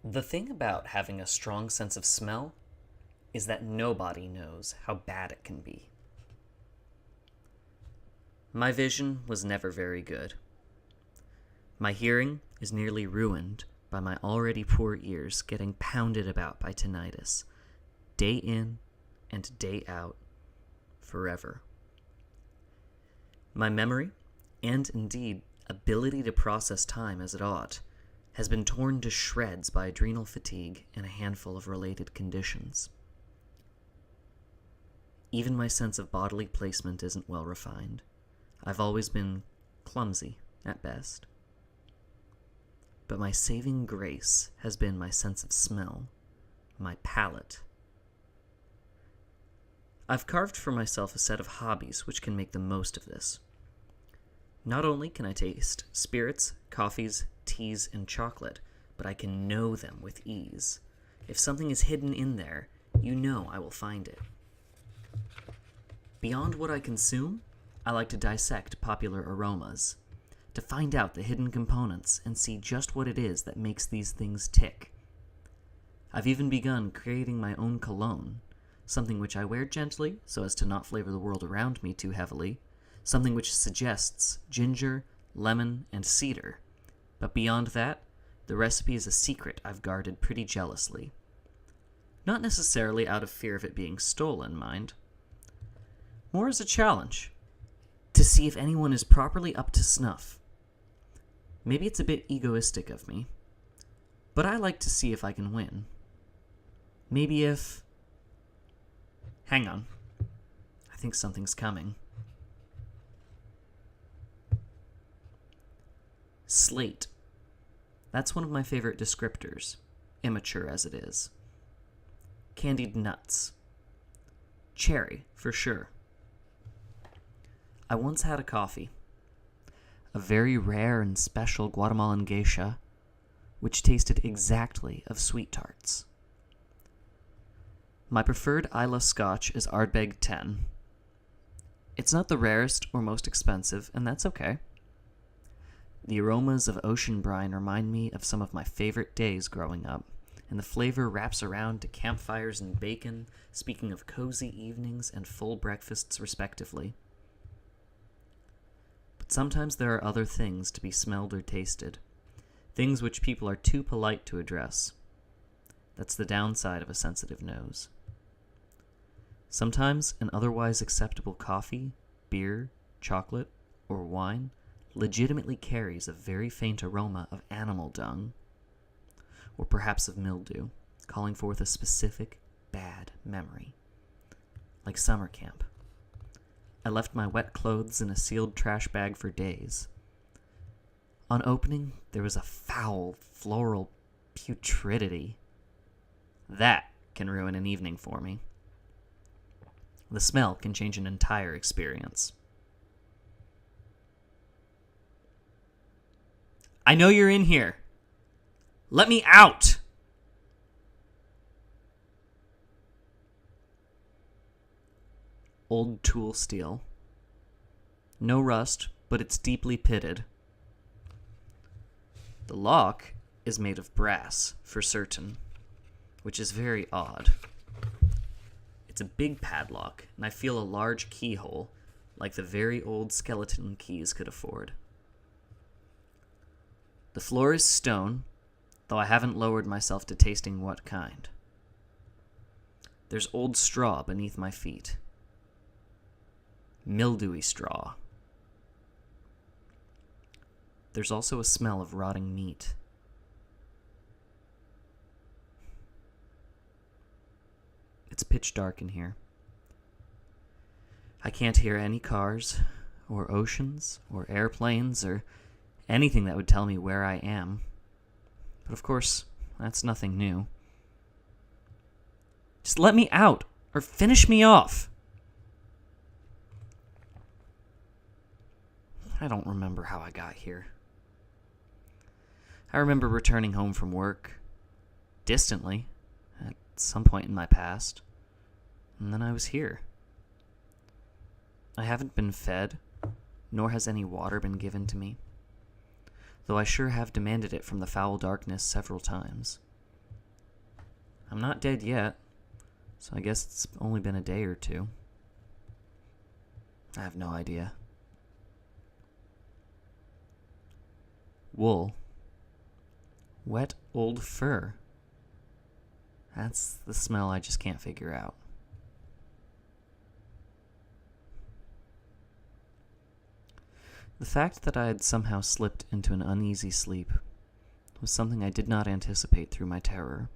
The thing about having a strong sense of smell is that nobody knows how bad it can be. My vision was never very good. My hearing is nearly ruined by my already poor ears getting pounded about by tinnitus, day in and day out, forever. My memory, and indeed ability to process time as it ought, has been torn to shreds by adrenal fatigue and a handful of related conditions. Even my sense of bodily placement isn't well refined. I've always been clumsy, at best. But my saving grace has been my sense of smell, my palate. I've carved for myself a set of hobbies which can make the most of this. Not only can I taste spirits, coffees, teas, and chocolate, but I can know them with ease. If something is hidden in there, you know I will find it. Beyond what I consume, I like to dissect popular aromas, to find out the hidden components and see just what it is that makes these things tick. I've even begun creating my own cologne, something which I wear gently so as to not flavor the world around me too heavily, something which suggests ginger, lemon, and cedar. But beyond that, the recipe is a secret I've guarded pretty jealously. Not necessarily out of fear of it being stolen, mind. More as a challenge, to see if anyone is properly up to snuff. Maybe it's a bit egoistic of me, but I like to see if I can win. Maybe if... Hang on. I think something's coming. Slate. That's one of my favorite descriptors, immature as it is. Candied nuts. Cherry, for sure. I once had a coffee, a very rare and special Guatemalan geisha, which tasted exactly of sweet tarts. My preferred Isla Scotch is Ardbeg 10. It's not the rarest or most expensive, and that's okay. The aromas of ocean brine remind me of some of my favorite days growing up, and the flavor wraps around to campfires and bacon, speaking of cozy evenings and full breakfasts respectively. But sometimes there are other things to be smelled or tasted, things which people are too polite to address. That's the downside of a sensitive nose. Sometimes an otherwise acceptable coffee, beer, chocolate, or wine legitimately carries a very faint aroma of animal dung, or perhaps of mildew, calling forth a specific bad memory. Like summer camp. I left my wet clothes in a sealed trash bag for days. On opening, there was a foul, floral putridity. That can ruin an evening for me. The smell can change an entire experience. I know you're in here. Let me out! Old tool steel. No rust, but it's deeply pitted. The lock is made of brass, for certain, which is very odd. It's a big padlock, and I feel a large keyhole, like the very old skeleton keys could afford. The floor is stone, though I haven't lowered myself to tasting what kind. There's old straw beneath my feet. Mildewy straw. There's also a smell of rotting meat. It's pitch dark in here. I can't hear any cars, or oceans, or airplanes, or anything that would tell me where I am. But of course, that's nothing new. Just let me out, or finish me off. I don't remember how I got here. I remember returning home from work, distantly, at some point in my past, and then I was here. I haven't been fed, nor has any water been given to me, though I sure have demanded it from the foul darkness several times. I'm not dead yet, so I guess it's only been a day or two. I have no idea. Wool. Wet old fur. That's the smell I just can't figure out. The fact that I had somehow slipped into an uneasy sleep was something I did not anticipate through my terror,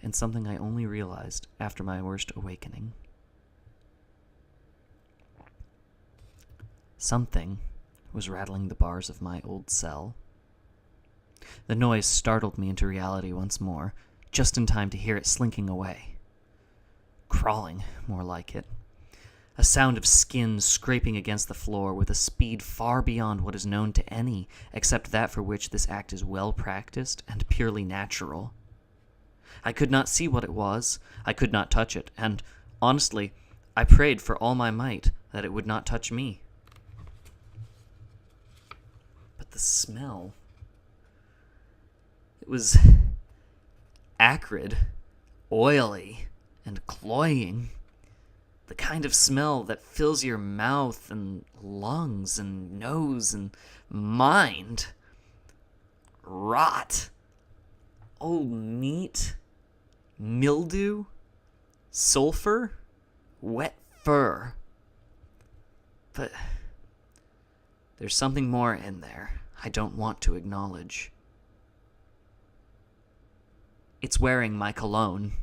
and something I only realized after my worst awakening. Something was rattling the bars of my old cell. The noise startled me into reality once more, just in time to hear it slinking away. Crawling, more like it. A sound of skin scraping against the floor with a speed far beyond what is known to any except that for which this act is well practiced and purely natural. I could not see what it was, I could not touch it, and, honestly, I prayed for all my might that it would not touch me. But the smell... it was acrid, oily, and cloying. The kind of smell that fills your mouth and lungs and nose and mind. Rot. Old meat. Mildew. Sulfur. Wet fur. But there's something more in there I don't want to acknowledge. It's wearing my cologne.